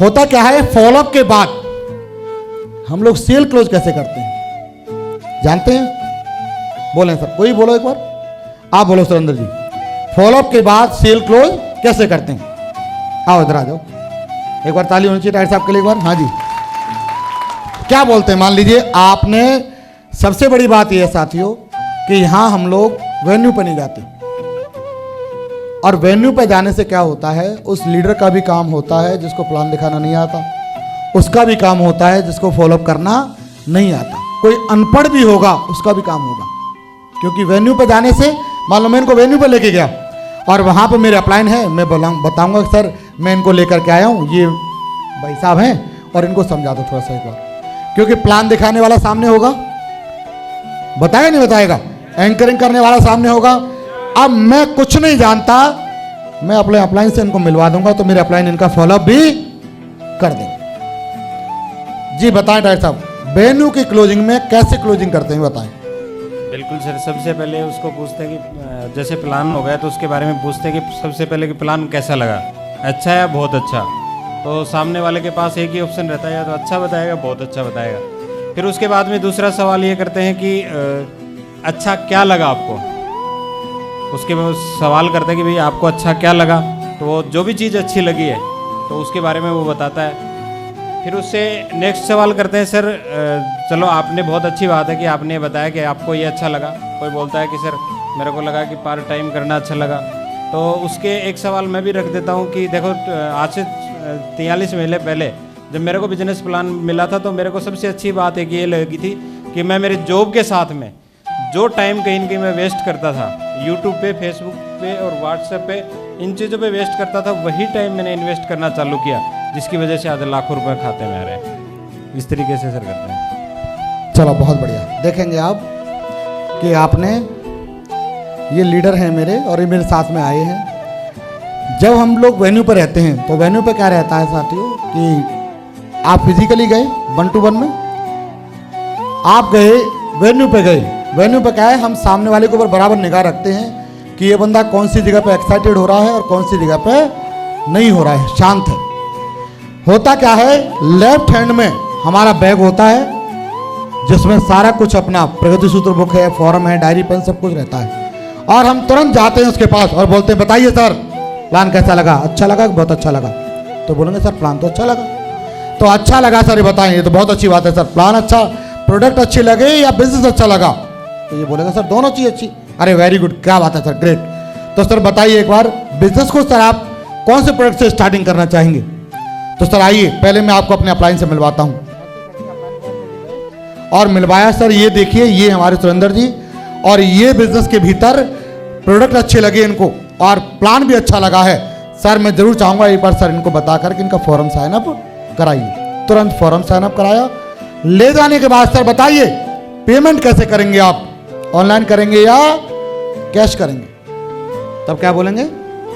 होता क्या है, फॉलोअप के बाद हम लोग सेल क्लोज कैसे करते हैं जानते हैं? बोलें सर, कोई बोलो एक बार, आप बोलो सुरेंद्र जी। फॉलोअप के बाद सेल क्लोज कैसे करते हैं? आओ इधर आ जाओ, एक बार ताली होनी चाहिए टायर साहब के लिए एक बार। हाँ जी, क्या बोलते हैं? मान लीजिए आपने, सबसे बड़ी बात यह है साथियों कि यहां हम लोग वेन्यू पर नहीं जाते, और वेन्यू पर जाने से क्या होता है, उस लीडर का भी काम होता है जिसको प्लान दिखाना नहीं आता, उसका भी काम होता है जिसको फॉलोअप करना नहीं आता, कोई अनपढ़ भी होगा उसका भी काम होगा। क्योंकि वेन्यू पर जाने से, मान लो मैं इनको वेन्यू पर लेके गया और वहाँ पर मेरे अपलाइन है, मैं बताऊंगा सर मैं इनको लेकर के आया हूँ, ये भाई साहब हैं, और इनको समझा दो थोड़ा सा एक बार, क्योंकि प्लान दिखाने वाला सामने होगा, बताएगा नहीं बताएगा, एंकरिंग करने वाला सामने होगा। अब मैं कुछ नहीं जानता, मैं अपने अपलाइन से इनको मिलवा दूंगा तो मेरे अपलाइन इनका फॉलोअप भी कर देंगे। जी बताएं डायरेक्टर साहब, वेन्यू की क्लोजिंग में कैसे क्लोजिंग करते हैं बताएं। बिल्कुल सर, सबसे पहले उसको पूछते हैं कि जैसे प्लान हो गया तो उसके बारे में पूछते हैं कि सबसे पहले कि प्लान कैसा लगा, अच्छा या बहुत अच्छा। तो सामने वाले के पास एक ही ऑप्शन रहता है, या तो अच्छा बताएगा, बहुत अच्छा बताएगा। फिर उसके बाद में दूसरा सवाल ये करते हैं कि अच्छा क्या लगा आपको। उसके बाद सवाल करते हैं कि भाई आपको अच्छा क्या लगा, तो वो जो भी चीज़ अच्छी लगी है तो उसके बारे में वो बताता है। फिर उससे नेक्स्ट सवाल करते हैं, सर चलो आपने, बहुत अच्छी बात है कि आपने बताया कि आपको ये अच्छा लगा। कोई बोलता है कि सर मेरे को लगा कि पार्ट टाइम करना अच्छा लगा। तो उसके एक सवाल मैं भी रख देता हूँ कि देखो आज से 43 महीने पहले जब मेरे को बिजनेस प्लान मिला था तो मेरे को सबसे अच्छी बात एक ये लगी थी कि मैं मेरे जॉब के साथ में जो टाइम कहीं न कहीं मैं वेस्ट करता था यूट्यूब पे, फेसबुक पे और व्हाट्सएप पे, इन चीज़ों पे वेस्ट करता था, वही टाइम मैंने इन्वेस्ट करना चालू किया, जिसकी वजह से आज लाखों रुपए खाते में आ रहे हैं। इस तरीके से सर करते हैं। चलो बहुत बढ़िया। देखेंगे आप कि आपने, ये लीडर हैं मेरे और ये मेरे साथ में आए हैं। जब हम लोग वेन्यू पर रहते हैं तो वेन्यू पर क्या रहता है साथियों कि आप फिजिकली गए 1 to 1 में, आप गए वेन्यू पे गए, वेन्यू पे क्या है, हम सामने वाले के ऊपर बराबर निगाह रखते हैं कि ये बंदा कौन सी जगह पे एक्साइटेड हो रहा है और कौन सी जगह पे नहीं हो रहा है, शांत है। होता क्या है, लेफ्ट हैंड में हमारा बैग होता है जिसमें सारा कुछ अपना प्रगति सूत्र बुक है, फॉर्म है, डायरी पेन सब कुछ रहता है, और हम तुरंत जाते हैं उसके पास और बोलते हैं बताइए सर प्लान कैसा लगा, अच्छा लगा, बहुत अच्छा लगा। तो बोलेंगे सर प्लान तो अच्छा लगा। तो अच्छा लगा सर, ये बताएं, ये तो बहुत अच्छी बात है सर, प्लान अच्छा, प्रोडक्ट अच्छी लगे या बिजनेस अच्छा लगा? तो ये बोलेगा सर दोनों चीज़ अच्छी। अरे वेरी गुड, क्या बात है सर, ग्रेट। तो सर बताइए एक बार बिजनेस को सर आप कौन से प्रोडक्ट से स्टार्टिंग करना चाहेंगे? तो सर आइए पहले मैं आपको अपने अपलाइन से मिलवाता हूँ। और मिलवाया सर, ये देखिए ये हमारे सुरेंद्र जी, और ये बिजनेस के भीतर प्रोडक्ट अच्छे लगे इनको और प्लान भी अच्छा लगा है। सर मैं जरूर चाहूँगा एक बार सर इनको बता कर कि इनका फॉर्म साइन अप कराइए। तुरंत फॉर्म साइन अप कराया। ले जाने के बाद सर बताइए पेमेंट कैसे करेंगे आप, ऑनलाइन करेंगे या कैश करेंगे? तब क्या बोलेंगे,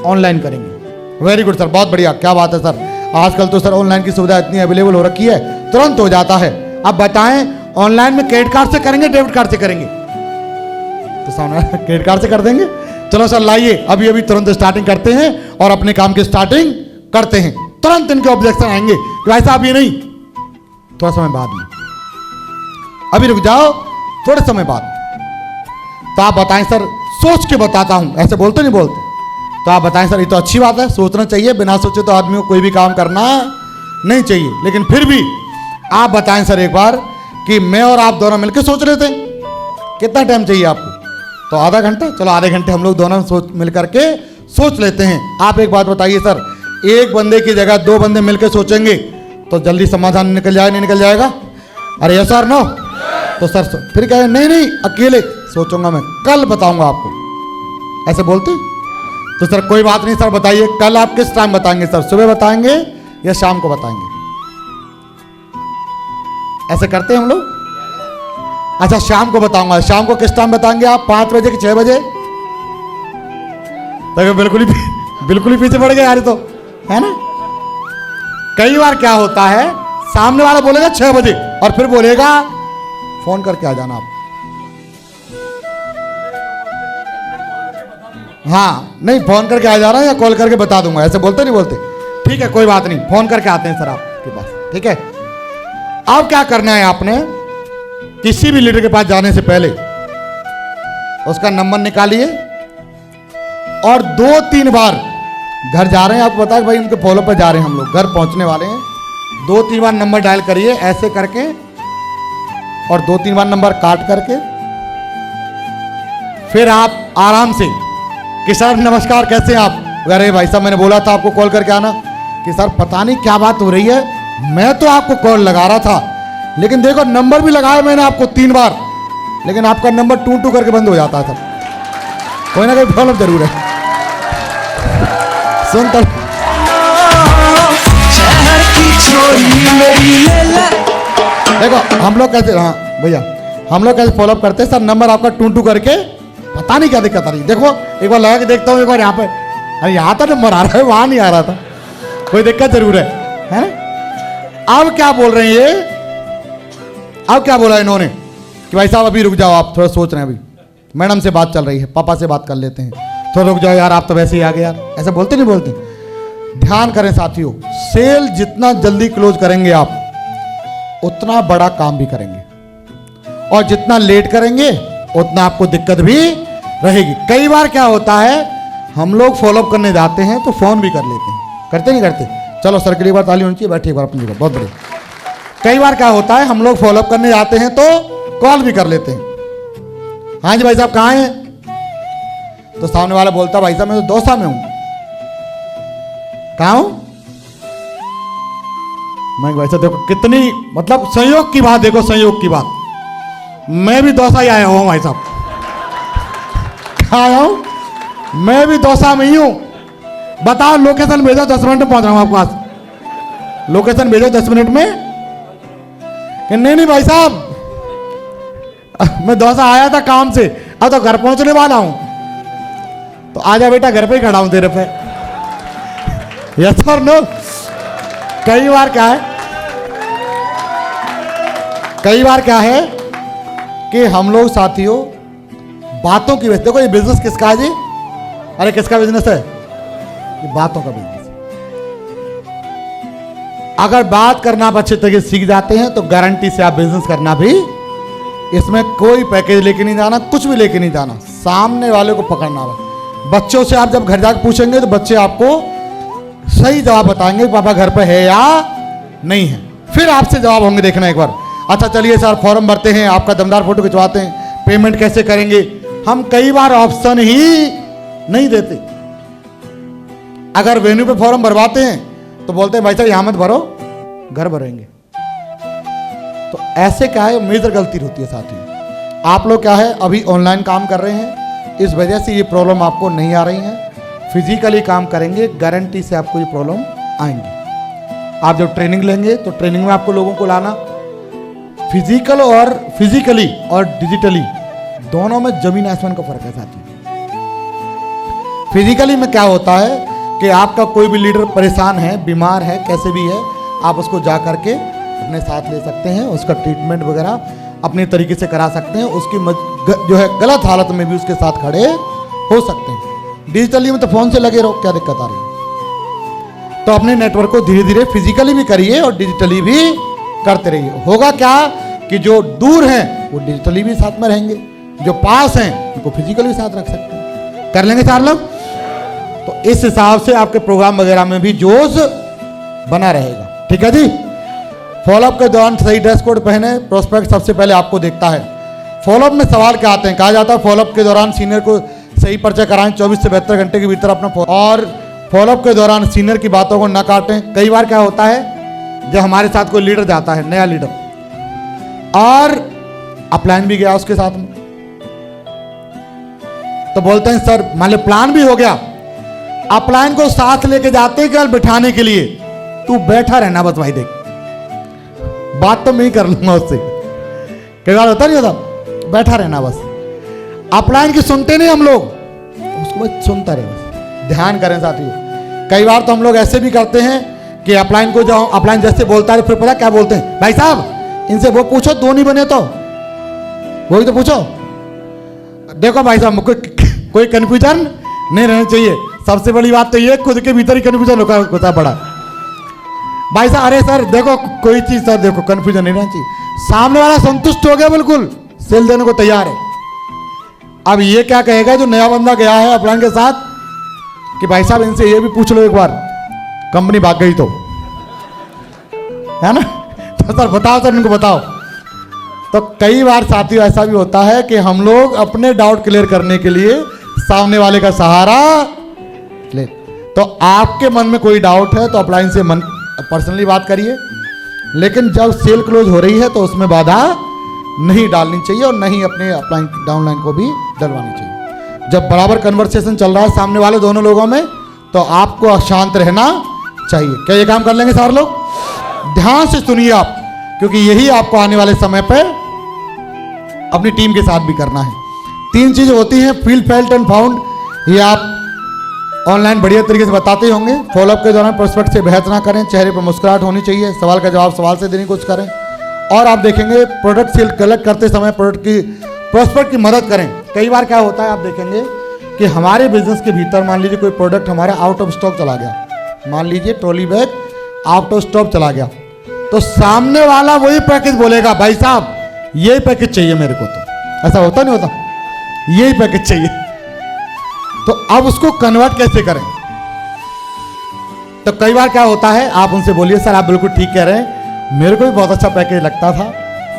ऑनलाइन करेंगे। वेरी गुड सर, बहुत बढ़िया, क्या बात है सर। आजकल तो सर ऑनलाइन की सुविधा इतनी अवेलेबल हो रखी है, तुरंत हो जाता है। अब बताएं ऑनलाइन में क्रेडिट कार्ड से करेंगे डेबिट कार्ड से करेंगे? तो सामने क्रेडिट कार्ड से कर देंगे। चलो सर लाइए अभी अभी तुरंत स्टार्टिंग करते हैं और अपने काम की स्टार्टिंग करते हैं। तुरंत इनके ऑब्जेक्शन आएंगे कि भाई साहब ये नहीं, थोड़ा समय बाद में, अभी रुक जाओ थोड़े समय बाद। तो आप बताएं सर, सोच के बताता हूं, ऐसे बोलते नहीं बोलते। तो आप बताएं सर ये तो अच्छी बात है, सोचना चाहिए, बिना सोचे तो आदमी को कोई भी काम करना नहीं चाहिए। लेकिन फिर भी आप बताएं सर एक बार कि मैं और आप दोनों मिलकर सोच रहे थे, कितना टाइम चाहिए आपको? तो आधा घंटा, चलो आधे घंटे हम लोग दोनों सोच मिल करके सोच लेते हैं। आप एक बात बताइए सर, एक बंदे की जगह 2 बंदे मिलकर सोचेंगे तो जल्दी समाधान निकल जाए, नहीं निकल जाएगा? अरे यस सर नो? तो सर फिर कहे नहीं नहीं अकेले सोचूंगा, मैं कल बताऊंगा आपको, ऐसे बोलते? तो सर कोई बात नहीं सर, बताइए कल आप किस टाइम बताएंगे सर, सुबह बताएंगे या शाम को बताएंगे? ऐसे करते हैं हम लोग। अच्छा शाम को बताऊंगा। शाम को किस टाइम बताएंगे आप, 5 बजे कि 6 बजे? तो बिल्कुल ही पीछे पड़ गए यार, तो है ना। कई बार क्या होता है, सामने वाला बोलेगा 6 बजे और फिर बोलेगा फोन करके आ जाना आप। हाँ नहीं, फोन करके आ जाना या कॉल करके बता दूंगा, ऐसे बोलते नहीं बोलते? ठीक है, कोई बात नहीं, फोन करके आते हैं सर आपके पास, ठीक है। अब क्या करना है आपने, किसी भी लीडर के पास जाने से पहले उसका नंबर निकालिए और 2-3 बार घर जा रहे हैं, आपको पता है भाई उनके फॉलो पर जा रहे हैं हम लोग, घर पहुंचने वाले हैं, 2-3 बार नंबर डायल करिए ऐसे करके, और 2-3 बार नंबर काट करके फिर आप आराम से कि सर नमस्कार कैसे हैं आप, अरे भाई साहब मैंने बोला था आपको कॉल करके आना, कि सर पता नहीं क्या बात हो रही है, मैं तो आपको कॉल लगा रहा था लेकिन देखो नंबर भी लगाया मैंने आपको 3 बार, लेकिन आपका नंबर टू करके बंद हो जाता था, कोई ना कोई प्रॉब्लम जरूर है। सुन तो देखो हम लोग कैसे, हाँ भैया हम लोग कैसे फॉलोअप करते हैं, सर नंबर आपका टू करके, पता नहीं क्या दिक्कत आ रही, देखो एक बार लगा के देखता हूँ, एक बार यहाँ पे, अरे यहाँ तो नंबर आ रहा है वहां नहीं आ रहा था, कोई दिक्कत जरूर है? अब क्या बोल रहे हैं ये, अब क्या बोला इन्होंने कि भाई साहब अभी रुक जाओ, आप थोड़ा सोच रहे हैं, अभी मैडम से बात चल रही है, पापा से बात कर लेते हैं, थोड़ा रुक जाओ यार, आप तो वैसे ही आ गए यार, ऐसा बोलते नहीं बोलते? ध्यान करें साथियों, सेल जितना जल्दी क्लोज करेंगे आप उतना बड़ा काम भी करेंगे, और जितना लेट करेंगे उतना आपको दिक्कत भी रहेगी। कई बार क्या होता है, हम लोग फॉलोअप करने जाते हैं तो फोन भी कर लेते हैं, करते नहीं करते? चलो सर के लिए एक बार ताली होनी चाहिए, बैठिए एक बार अपनी जगह, बहुत बढ़िया। कई बार क्या होता है, हम लोग फॉलोअप करने जाते हैं तो कॉल भी कर लेते हैं, हाँ जी भाई साहब कहाँ हैं, तो सामने वाला बोलता भाई साहब मैं तो दौसा में हूं, कहाँ हूं मैं, वैसे देखो कितनी मतलब संयोग की बात, देखो संयोग की बात, मैं भी दौसा ही आया हूं भाई साहब, कहाँ आया हूं, मैं भी दौसा में ही हूं, बताओ लोकेशन भेजो 10 मिनट में पहुंच रहा हूं आपके पास, लोकेशन भेजो 10 मिनट में, कि नहीं भाई साहब मैं दौसा आया था काम से, अब तो घर पहुंचने वाला हूं, तो आजा बेटा घर पे ही खड़ा हूं तेरे पे, यस और नो? कई बार क्या है, कई बार क्या है कि हम लोग साथियों बातों की वजह, देखो ये बिजनेस किसका है जी, अरे किसका बिजनेस है, ये बातों का बिजनेस। अगर बात करना आप अच्छे तरीके से सीख जाते हैं तो गारंटी से आप बिजनेस करना भी, इसमें कोई पैकेज लेके नहीं जाना, कुछ भी लेके नहीं जाना, सामने वाले को पकड़ना है। बच्चों से आप जब घर जाकर पूछेंगे तो बच्चे आपको सही जवाब बताएंगे पापा घर पे है या नहीं है, फिर आपसे जवाब होंगे, देखना एक बार। अच्छा चलिए सर फॉर्म भरते हैं, आपका दमदार फोटो खिंचवाते हैं, पेमेंट कैसे करेंगे, हम कई बार ऑप्शन ही नहीं देते। अगर वेन्यू पे फॉर्म भरवाते हैं तो बोलते हैं भाई साहब यहां मत भरो, घर भरेंगे, तो ऐसे क्या है मेजर गलती होती है साथियों। आप लोग क्या है अभी ऑनलाइन काम कर रहे हैं, इस वजह से ये प्रॉब्लम आपको नहीं आ रही है, फिजिकली काम करेंगे गारंटी से आपको ये प्रॉब्लम आएंगी। आप जब ट्रेनिंग लेंगे तो ट्रेनिंग में आपको लोगों को लाना, फिजिकली और डिजिटली दोनों में जमीन आसमान का फर्क है साथियों। फिजिकली में क्या होता है कि आपका कोई भी लीडर परेशान है, बीमार है, कैसे भी है, आप उसको जा करके अपने साथ ले सकते हैं, उसका ट्रीटमेंट वगैरह अपने तरीके से करा सकते हैं, उसकी जो है गलत हालत में भी उसके साथ खड़े हो सकते हैं। डिजिटली में तो फोन से लगे रहो, क्या दिक्कत आ रही है? तो अपने नेटवर्क को धीरे धीरे फिजिकली भी करिए और डिजिटली भी करते रहिए। होगा क्या कि जो दूर हैं वो डिजिटली भी साथ में रहेंगे, जो पास हैं उनको फिजिकली भी साथ रख सकते हैं। कर लेंगे 4 लोग, तो इस हिसाब से आपके प्रोग्राम वगैरह में भी जोश बना रहेगा, ठीक है जी। फॉलोअप के दौरान सही ड्रेस कोड पहने, प्रोस्पेक्ट सबसे पहले आपको देखता है। फॉलोअप में सवाल क्या आते हैं, कहा जाता है फॉलोअप के दौरान सीनियर को सही परिचय कराएं, 24 से 72 घंटे के भीतर अपना, और फॉलोअप के दौरान सीनियर की बातों को न काटें। कई बार क्या होता है जब हमारे साथ कोई लीडर जाता है, नया लीडर, और अपलाइन भी गया उसके साथ में, तो बोलते हैं सर मान लो प्लान भी हो गया, अपलाइन को साथ लेके जाते हैं केवल बिठाने के लिए, तू बैठा रहना बस भाई, देख बात तो मैं ही कर लूंगा उससे, कई बार होता नहीं होता, बैठा रहना बस। अपलाइन की सुनते नहीं हम लोग, उसको बस सुनता रहे बस। ध्यान करें साथियों, कई बार तो हम लोग ऐसे भी करते हैं कि अपलाइन को जाओ, अपलाइन जैसे बोलता है फिर पता क्या बोलते हैं, भाई साहब इनसे वो पूछो, 2 नहीं बने तो वही तो पूछो। देखो भाई साहब कोई कंफ्यूजन नहीं रहना चाहिए, सबसे बड़ी बात तो ये खुद के भीतर ही कंफ्यूजन होता पड़ा, भाई साहब, अरे सर देखो कोई चीज सर देखो कंफ्यूजन नहीं रहना चाहिए। सामने वाला संतुष्ट हो गया, बिल्कुल सेल देने को तैयार है। अब ये क्या कहेगा जो नया बंदा गया है अपलाइन के साथ कि भाई साहब इनसे ये भी पूछ लो एक बार, कंपनी भाग गई तो, है ना? तो सर बताओ, सर इनको बताओ। तो कई बार साथियों ऐसा भी होता है कि हम लोग अपने डाउट क्लियर करने के लिए सामने वाले का सहारा ले। तो आपके मन में कोई डाउट है तो अपलाइन से मन पर्सनली बात करिए, लेकिन जब सेल क्लोज हो रही है तो उसमें बाधा नहीं डालनी चाहिए और नहीं अपने अपलाइन डाउनलाइन को भी डलवानी चाहिए। जब बराबर कन्वर्सेशन चल रहा है सामने वाले दोनों लोगों में तो आपको शांत रहना चाहिए। क्या ये काम कर लेंगे सारे लोग? ध्यान से सुनिए आप, क्योंकि यही आपको आने वाले समय पर अपनी टीम के साथ भी करना है। 3 चीजें होती हैं, फील, फेल्ट एंड फाउंड। ये आप ऑनलाइन बढ़िया तरीके से बताते होंगे। फॉलोअप के दौरान प्रोस्पेक्ट से बहस ना करें, चेहरे पर मुस्कुराहट होनी चाहिए, सवाल का जवाब सवाल से देने की कोशिश करें। और आप देखेंगे प्रोडक्ट सेल कलेक्ट करते समय प्रोस्पेक्ट की मदद करें। कई बार क्या होता है आप देखेंगे कि हमारे बिजनेस के भीतर मान लीजिए कोई प्रोडक्ट हमारा आउट ऑफ स्टॉक चला गया, मान लीजिए trolley bag out of stock चला गया, तो सामने वाला वही पैकेज बोलेगा, भाई साहब यही पैकेज चाहिए मेरे को। तो ऐसा होता नहीं होता? यही पैकेज चाहिए। तो अब उसको कन्वर्ट कैसे करें? तो कई बार क्या होता है आप उनसे बोलिए, सर आप बिल्कुल ठीक कह रहे हैं, मेरे को भी बहुत अच्छा पैकेज लगता था,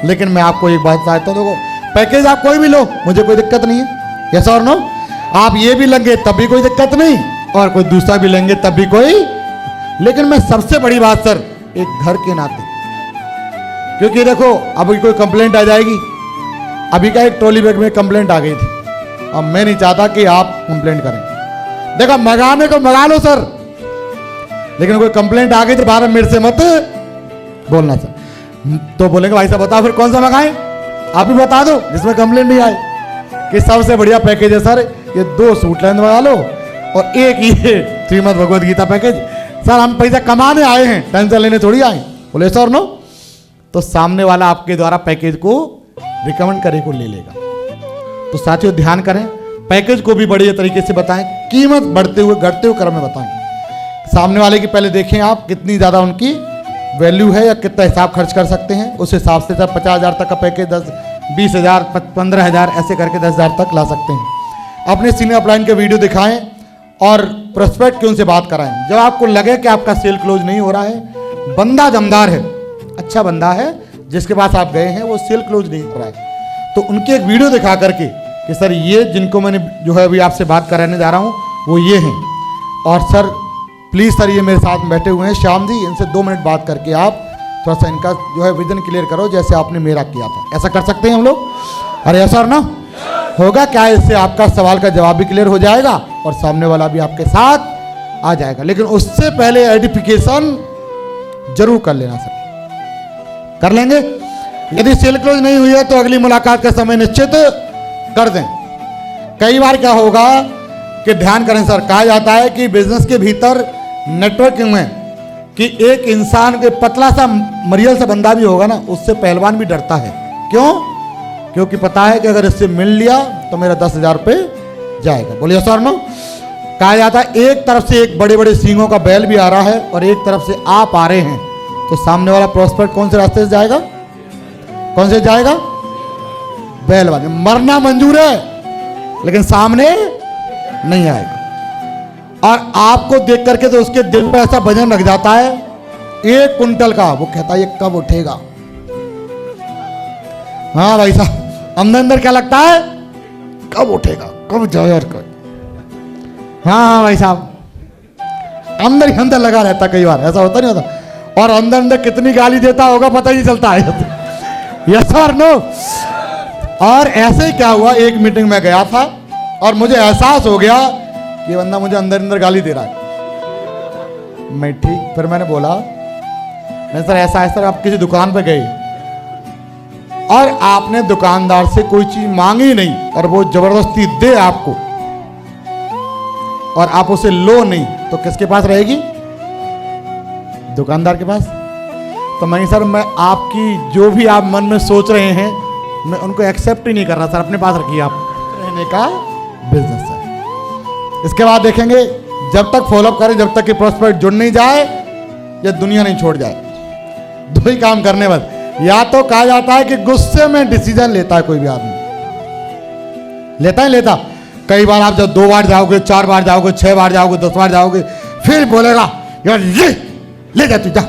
लेकिन मैं आपको एक बात चाहता हूं, देखो पैकेज आप कोई भी लो, मुझे कोई दिक्कत नहीं है, यस और नो? आप ये भी लेंगे तब भी कोई दिक्कत नहीं, और कोई दूसरा भी लेंगे तब भी कोई, लेकिन मैं सबसे बड़ी बात सर एक घर के नाते, क्योंकि देखो अभी कोई कंप्लेंट आ जाएगी। अभी का एक ट्रॉली बैग में कंप्लेंट आ गई थी, अब मैं नहीं चाहता कि आप कंप्लेंट करें। देखो मंगाने को मंगा लो सर, लेकिन कोई कंप्लेंट आ गई तो बार मेरे से मत बोलना सर। तो बोलेंगे भाई साहब बताओ फिर कौन सा मंगाएं, आप ही बता दो जिसमें कंप्लेंट नहीं आए। कि सबसे बढ़िया पैकेज है सर ये 2 सूट लेंथ मंगा लो और एक ये श्रीमद् भगवद गीता पैकेज। सर हम पैसा कमाने आए हैं, टेंशन लेने थोड़ी आए। बोले सर नो, तो सामने वाला आपके द्वारा पैकेज को रिकमेंड करे को ले लेगा। तो साथियों ध्यान करें, पैकेज को भी बढ़िया तरीके से बताएं, कीमत बढ़ते हुए घटते हुए क्रम में बताएं। सामने वाले की पहले देखें आप कितनी ज़्यादा उनकी वैल्यू है या कितना हिसाब खर्च कर सकते हैं, उस हिसाब से सर 50,000 तक का पैकेज 10-20,000 15,000 ऐसे करके 10,000 तक ला सकते हैं। अपने सीनियर अपलाइन के वीडियो दिखाएं और प्रोस्पेक्ट की उनसे बात कराएं। जब आपको लगे कि आपका सेल क्लोज नहीं हो रहा है, बंदा दमदार है, अच्छा बंदा है जिसके पास आप गए हैं वो सेल क्लोज नहीं हो रहा है, तो उनकी एक वीडियो दिखा करके कि सर ये जिनको मैंने जो है अभी आपसे बात कराने जा रहा हूँ वो ये हैं, और सर प्लीज़ सर ये मेरे साथ बैठे हुए हैं श्याम जी, इनसे 2 मिनट बात करके आप थोड़ा सा इनका जो है विजन क्लियर करो जैसे आपने मेरा किया था। ऐसा कर सकते हैं हम लोग? अरे ऐसा ना होगा क्या? इससे आपका सवाल का जवाब भी क्लियर हो जाएगा और सामने वाला भी आपके साथ आ जाएगा, लेकिन उससे पहले आइडेंटिफिकेशन जरूर कर लेना सर। कर लेंगे? यदि सेल क्लोज नहीं हुई है तो अगली मुलाकात का समय निश्चित कर दें। कई बार क्या होगा कि ध्यान करें सर, कहा जाता है कि बिजनेस के भीतर नेटवर्किंग में कि एक इंसान के पतला सा मरियल सा बंदा भी होगा ना, उससे पहलवान भी डरता है। क्यों? क्योंकि पता है कि अगर इससे मिल लिया तो मेरा 10,000 रुपये जाएगा। बोलिए सर नो। कहा जाता है एक तरफ से एक बड़े बड़े सींगों का बैल भी आ रहा है और एक तरफ से आप आ रहे हैं, तो सामने वाला प्रोस्पेक्ट कौन से रास्ते से जाएगा? कौन से जाएगा? बैल वाले। मरना मंजूर है लेकिन सामने नहीं आएगा, और आपको देख करके तो उसके दिल पे ऐसा वजन रख जाता है 1 कुंटल का, वो कहता है ये कब उठेगा। हाँ भाई साहब, अंदर अंदर क्या लगता है? कब उठेगा, कब जाए और कब। हाँ भाई साहब, अंदर ही अंदर लगा रहता, कई बार ऐसा होता नहीं होता, और अंदर अंदर कितनी गाली देता होगा पता ही नहीं चलता है। यस और नो। और ऐसे ही क्या हुआ, एक मीटिंग में गया था और मुझे एहसास हो गया कि ये बंदा मुझे अंदर अंदर गाली दे रहा है। मैं ठीक, फिर मैंने बोला नहीं सर ऐसा है सर, आप किसी दुकान पे गए और आपने दुकानदार से कोई चीज मांगी नहीं और वो जबरदस्ती दे आपको और आप उसे लो नहीं, तो किसके पास रहेगी? दुकानदार के पास। तो मैं सर मैं आपकी जो भी आप मन में सोच रहे हैं मैं उनको एक्सेप्ट ही नहीं कर रहा सर, अपने पास रखिए आप। रहने का बिजनेस है। इसके बाद देखेंगे जब तक फॉलोअप करें, जब तक कि प्रोस्पेक्ट जुड़ नहीं जाए ये दुनिया नहीं छोड़ जाए। दो ही काम करने बस, या तो कहा जाता है कि गुस्से में डिसीजन लेता है कोई भी आदमी, लेता ही लेता। कई बार आप जब 2 बार जाओगे, 4 बार जाओगे, 6 बार जाओगे, 10 बार जाओगे, फिर बोलेगा यार ले जा तू जा,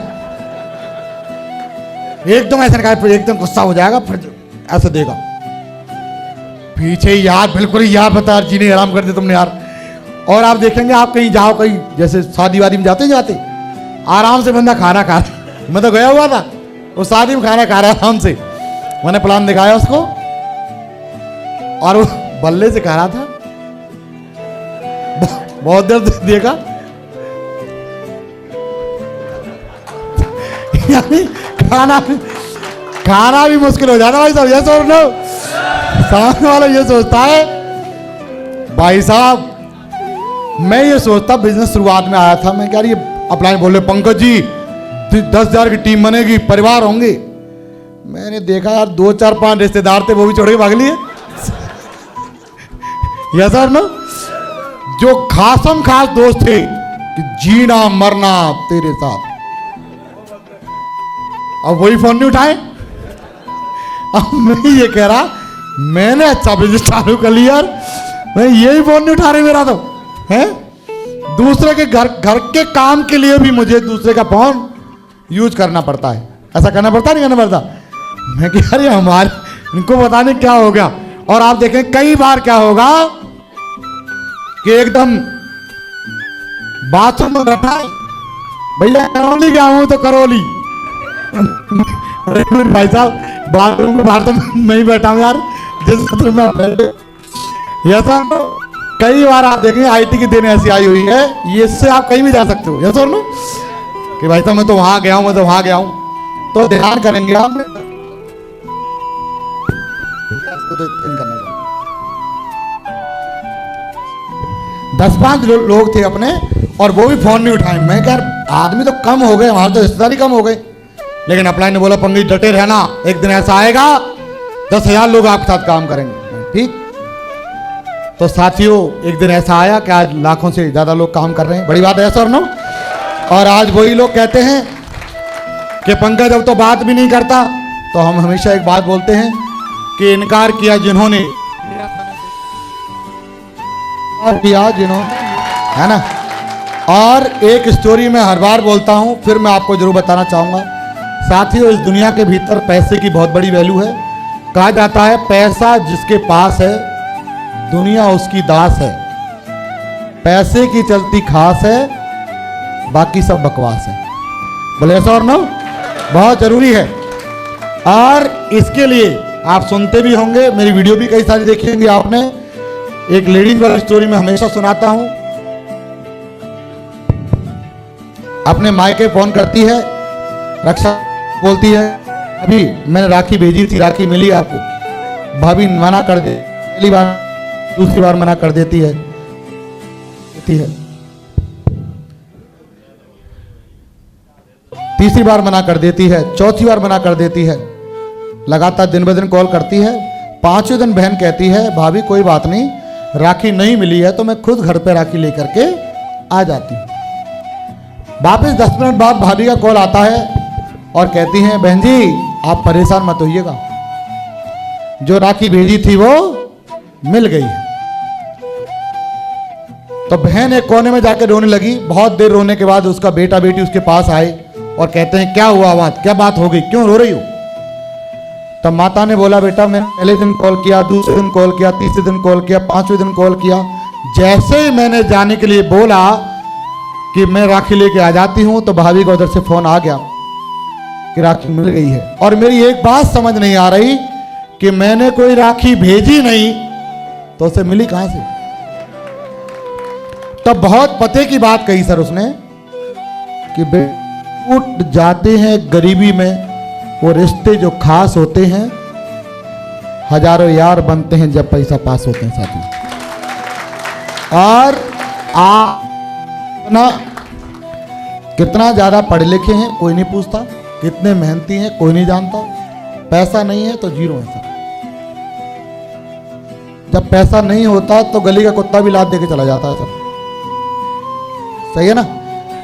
एकदम ऐसा कहा, फिर एकदम गुस्सा हो जाएगा, फिर ऐसा देगा पीछे यार, बिल्कुल ही यार बता जी ने आराम कर दे तुमने यार। और आप देखेंगे, आप कहीं जाओ, कहीं जैसे शादी वादी में जाते आराम से बंदा खाना खा रहा। मैं तो गया हुआ था, वो शादी में खाना खा रहा है आराम से, मैंने प्लान दिखाया उसको और वो बल्ले से खा रहा था, बहुत देर देखा, यानी खाना भी मुश्किल हो जाता भाई साहब। ये सोच लो, सामने वाला ये सोचता है भाई साहब, मैं ये सोचता बिजनेस शुरुआत में आया था, मैं क्या ये अपलाइन बोले पंकज जी 10,000 की टीम बनेगी, परिवार होंगे। मैंने देखा यार 2, 4, 5 रिश्तेदार थे, वो भी छोड़ के भाग लिए। यस और नो, जो खासम खास दोस्त थे कि जीना मरना तेरे साथ, अब वही फोन नहीं उठाए। अब मैं ये कह रहा, मैंने अच्छा बिजनेस चालू कर लिया यार, मैं यही फोन नहीं उठा रहे मेरा तो है। दूसरे के घर के काम के लिए भी मुझे दूसरे का फोन यूज करना पड़ता है, ऐसा करना पड़ता नहीं करना पड़ता। मैं कह रही हमारे इनको बताने क्या हो गया। और आप देखें कई बार क्या होगा कि एकदम बाथरूम में बैठा है, भैया करौली गया हूं तो करौली। भाई साहब बाथरूम में बाहर तो मैं ही बैठा हूं यार, जिस बाथरूम में बैठे। ऐसा कई बार आप देखेंगे आईटी की दिन ऐसी आई हुई है, ये इससे आप कहीं भी जा सकते हो। ऐसा नो कि भाई साहब मैं तो वहां गया हूं, मैं तो वहां गया हूं, तो ध्यान करेंगे आप। 10-5 लोग थे अपने, और वो भी फोन नहीं उठाए। मैं क्या आदमी तो कम हो गए, हमारे तो रिश्तेदार ही कम हो गए। लेकिन अपलाइन ने बोला पंकज डटे रहना, एक दिन ऐसा आएगा 10,000 लोग आपके साथ काम करेंगे। ठीक, तो साथियों एक दिन ऐसा आया कि आज लाखों से ज्यादा लोग काम कर रहे हैं, बड़ी बात है सर नो। और आज वही लोग कहते हैं कि पंकज अब तो बात भी नहीं करता, तो हम हमेशा एक बात बोलते हैं कि इनकार किया जिन्होंने, और किया जिन्होंने, है ना। और एक स्टोरी मैं हर बार बोलता हूं, फिर मैं आपको जरूर बताना चाहूंगा साथियों, इस दुनिया के भीतर पैसे की बहुत बड़ी वैल्यू है। कहा जाता है पैसा जिसके पास है दुनिया उसकी दास है, पैसे की चलती खास है, बाकी सब बकवास है। बोले ऐसा और नो, बहुत जरूरी है। और इसके लिए आप सुनते भी होंगे, मेरी वीडियो भी कई सारी देखी होंगी आपने। एक लेडीज वाली स्टोरी में हमेशा सुनाता हूं। अपने मायके फोन करती है, रक्षा बोलती है अभी मैंने राखी भेजी थी, राखी मिली आपको? भाभी मना कर दे, पहली बार, दूसरी बार मना कर देती है, तीसरी बार मना कर देती है, चौथी बार मना कर देती है। लगातार दिन ब दिन कॉल करती है। 5वें दिन बहन कहती है भाभी कोई बात नहीं, राखी नहीं मिली है तो मैं खुद घर पे राखी लेकर के आ जाती हूँ। वापस 10 मिनट बाद भाभी का कॉल आता है और कहती हैं बहन जी आप परेशान मत होइएगा, जो राखी भेजी थी वो मिल गई है। तो बहन एक कोने में जाकर रोने लगी। बहुत देर रोने के बाद उसका बेटा बेटी उसके पास आए और कहते हैं क्या हुआ, बात क्या बात हो गई, क्यों रो रही हो? तब माता ने बोला बेटा मैंने पहले दिन कॉल किया, दूसरे दिन कॉल किया, तीसरे दिन कॉल किया, 5वें दिन कॉल किया। जैसे ही मैंने जाने के लिए बोला कि मैं राखी लेके आ जाती हूं तो भाभी को उधर से फोन आ गया कि राखी मिल गई है। और मेरी एक बात समझ नहीं आ रही कि मैंने कोई राखी भेजी नहीं तो उसे मिली कहां से? तब बहुत पते की बात कही सर उसने कि टूट जाते हैं गरीबी में वो रिश्ते जो खास होते हैं, हजारों यार बनते हैं जब पैसा पास होते हैं साथी। और कितना ज्यादा पढ़े लिखे हैं कोई नहीं पूछता, कितने मेहनती हैं कोई नहीं जानता। पैसा नहीं है तो जीरो है सर। जब पैसा नहीं होता तो गली का कुत्ता भी लात देके चला जाता है सर, सही है ना।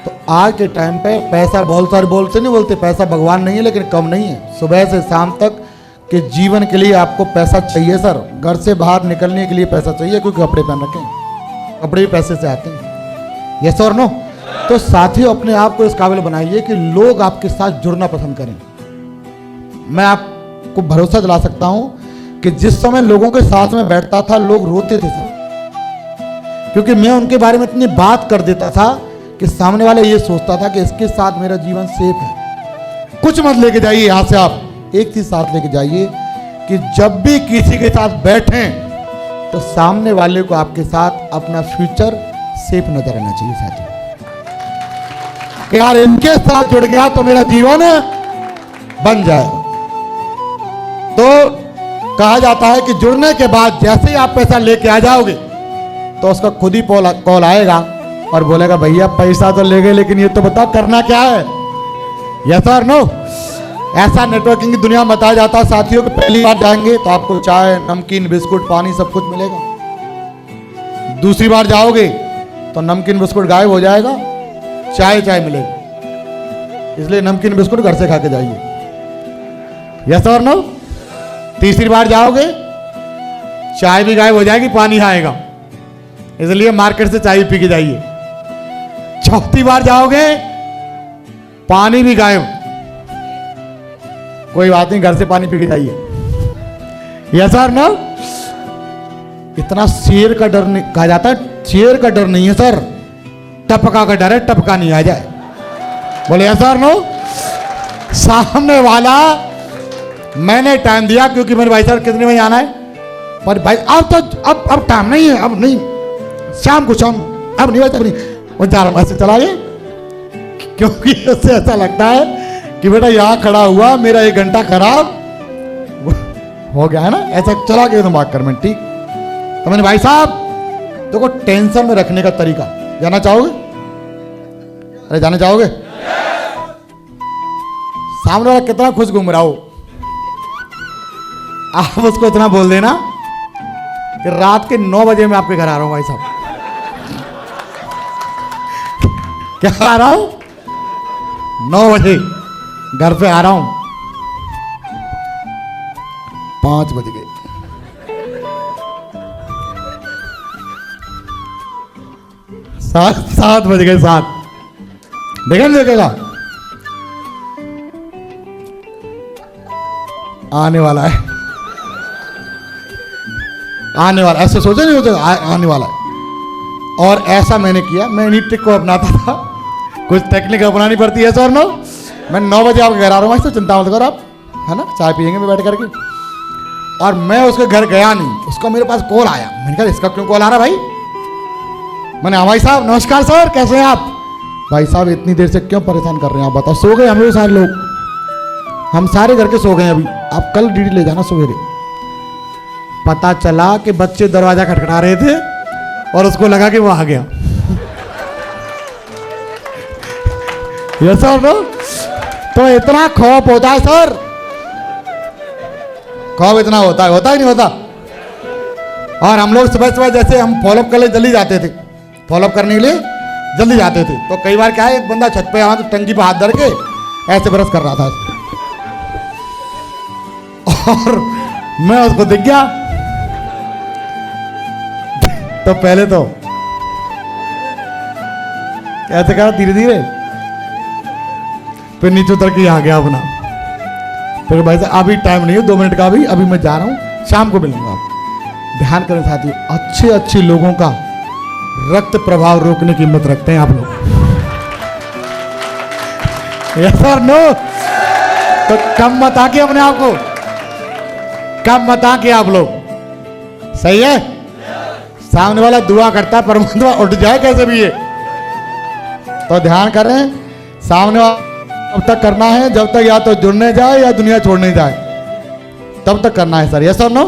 तो आज के टाइम पे पैसा बहुत सारे बोलते नहीं बोलते, पैसा भगवान नहीं है लेकिन कम नहीं है। सुबह से शाम तक के जीवन के लिए आपको पैसा चाहिए सर। घर से बाहर निकलने के लिए पैसा चाहिए, क्योंकि कपड़े पहन रखें, कपड़े भी पैसे से आते हैं। यस और नो? तो साथियों अपने आप को इस काबिल बनाइए कि लोग आपके साथ जुड़ना पसंद करें। मैं आपको भरोसा दिला सकता हूं कि जिस समय लोगों के साथ में बैठता था लोग रोते थे सर, क्योंकि मैं उनके बारे में इतनी बात कर देता था कि सामने वाला ये सोचता था कि इसके साथ मेरा जीवन सेफ है। कुछ मत लेके जाइए यहाँ से, आप एक चीज साथ लेके जाइए कि जब भी किसी के साथ बैठें तो सामने वाले को आपके साथ अपना फ्यूचर सेफ नजर आना चाहिए साथियों। कि यार इनके साथ जुड़ गया तो मेरा जीवन बन जाएगा। तो कहा जाता है कि जुड़ने के बाद जैसे ही आप पैसा लेके आ जाओगे तो उसका खुद ही कॉल आएगा और बोलेगा भैया पैसा तो ले गए लेकिन ये तो बताओ करना क्या है। यस और नो? ऐसा नेटवर्किंग की दुनिया में बताया जाता है साथियों कि पहली बार जाएंगे तो आपको चाय, नमकीन, बिस्कुट, पानी सब कुछ मिलेगा। दूसरी बार जाओगे तो नमकीन बिस्कुट गायब हो जाएगा, चाय मिलेगी। इसलिए नमकीन बिस्कुट घर से खा के जाइए। यस और नो? तीसरी बार जाओगे चाय भी गायब हो जाएगी, पानी आएगा, इसलिए मार्केट से चाय पी के जाइए। चौथी बार जाओगे पानी भी गायब, कोई बात नहीं, घर से पानी पी के जाइए। यस और नो? इतना शेर का डर नहीं कहा जाता है, शेर का डर नहीं है सर, टपका का डर है, टपका नहीं आ जाए। बोले यस और नो? सामने वाला मैंने टाइम दिया क्योंकि मेरे भाई साहब कितने बजे आना है, पर भाई अब टाइम नहीं है, अब नहीं, शाम को शाम, अब नहीं बचा, वो 4 बजे से चला गया। क्योंकि उससे ऐसा लगता है कि बेटा यहाँ खड़ा हुआ मेरा 1 घंटा खराब हो गया है ना, ऐसा चला गया दिमाग कर में। ठीक, तो मैंने भाई साहब देखो टेंशन में रखने का तरीका, जाना चाहोगे? अरे जाना चाहोगे? सामने वाला कितना खुश घूम रहा हो, आप उसको इतना बोल देना कि रात के 9 बजे मैं आपके घर आ रहा हूं भाई साहब। क्या आ रहा हूं? 9 बजे घर पे आ रहा हूं। 5 बज गए, 7 बज गए, 7 देखेगा आने वाला है, आने वाला, ऐसे सोचे नहीं होते, आने वाला है। और ऐसा मैंने किया, मैं इन्हीं ट्रिक को अपनाता था, कुछ टेक्निक अपनानी पड़ती है सर। नो, मैं 9 बजे आपके घर आ रहा हूँ, चिंता मत करो आप, है ना, चाय पियेंगे मैं बैठ करके। और मैं उसके घर गया नहीं, उसका मेरे पास कॉल आया। मैंने कहा इसका क्यों कॉल आ रहा भाई? मैंने हाँ भाई साहब नमस्कार सर, कैसे हैं आप? भाई साहब इतनी देर से क्यों परेशान कर रहे हैं आप बताओ? सो गए हम लोग सारे लोग, हम सारे घर के सो गए अभी, आप कल ड्यूटी ले जाना सवेरे। पता चला कि बच्चे दरवाजा खटखटा रहे थे और उसको लगा कि वो आ गया। ये सर नो, तो इतना खौफ होता है सर, खौफ इतना होता है कि नहीं होता? और हम लोग सुबह सुबह जैसे हम फॉलोअप करने जल्दी जाते थे, फॉलोअप करने के लिए जल्दी जाते थे, तो कई बार क्या है, एक बंदा छत पे आया तो टंकी पे हाथ धर के ऐसे ब्रश कर रहा था और मैं उसको दिख गया। तो पहले तो ऐसे करा धीरे धीरे, फिर नीचे उतर के आ गया अपना। फिर भाई साहब अभी टाइम नहीं है, 2 मिनट का, अभी मैं जा रहा हूँ, शाम को मिलूंगा। आप ध्यान करें साथियों, अच्छे लोगों का रक्त प्रभाव रोकने की हिम्मत रखते हैं आप लोग। यस और नो? तो कम मत आके अपने आप को, कम मत आके आप लोग, सही है? सामने वाला दुआ करता है परमात्मा उठ जाए कैसे भी ये, तो ध्यान करें सामने वाला तब तक करना है जब तक या तो जुड़ने जाए या दुनिया छोड़ने जाए, तब तक करना है सर। यस और नो?